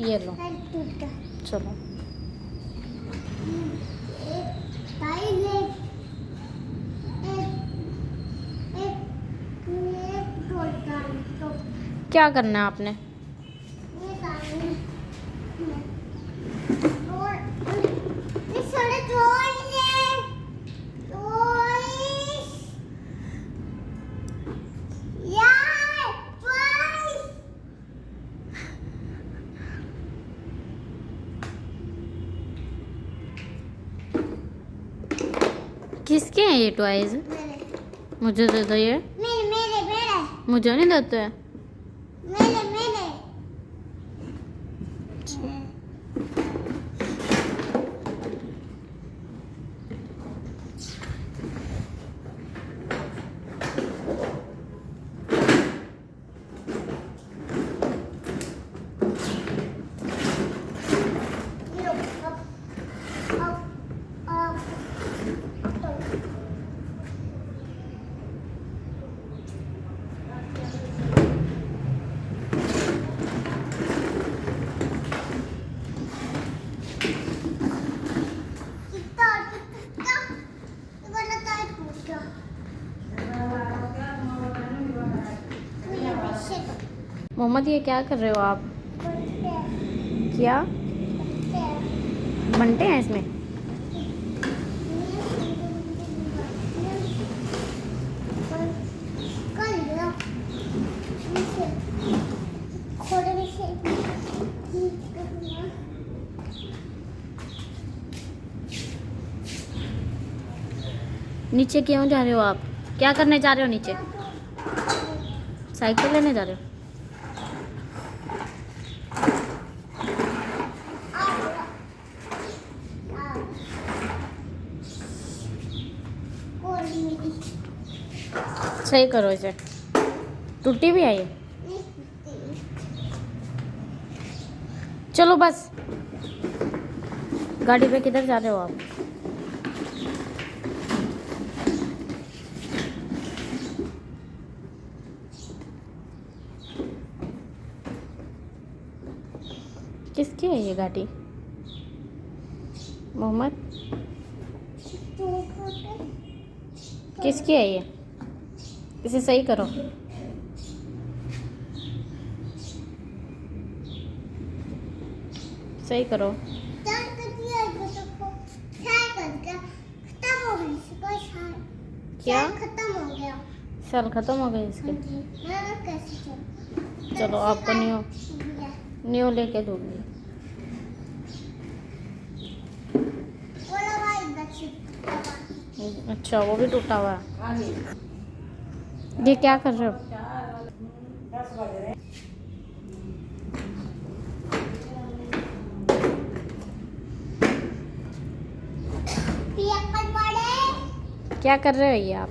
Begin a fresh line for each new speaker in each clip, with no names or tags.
ये लो। चलो क्या करना है आपने? किसके हैं ये टॉयज? मुझे दे दो ये। मेरे मुझे नहीं देते हैं। मेरे मोहम्मद, ये क्या कर रहे हो आप? क्या बनते हैं इसमें? नीचे क्यों जा रहे हो आप? क्या करने जा रहे हो नीचे? साइकिल लेने जा रहे हो? सही करो इसे। टूटी भी आई है। चलो बस। गाड़ी पे किधर जा रहे हो आप? किसकी है ये गाड़ी? मोहम्मद, किसकी है ये? इसे सही करो। सही करो। क्या खत्म हो गया? साल खत्म हो गए इसके। चलो आपको न्यू लेके दूंगी। अच्छा, वो भी टूटा हुआ है। ये क्या कर रहे हो? क्या कर रहे हो ये आप?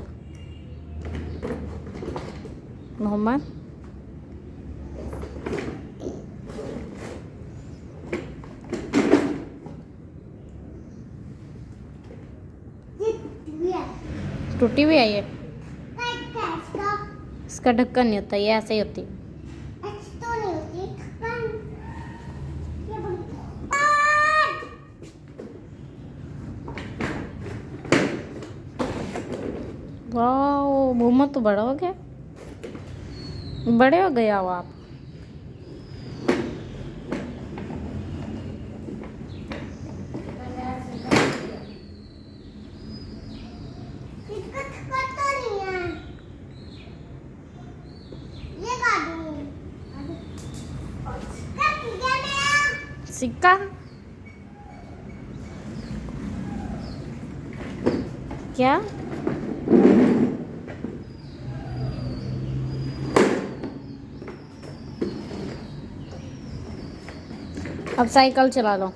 मोहम्मद, टूटी हुई है ये। इसका ढक्कन नहीं होता, ये ऐसे ही होती। वाह, मोहम्मद तो बड़ा हो गया। बड़े हो गए हो आप। सिक्का? क्या? अब साइकिल चला लो।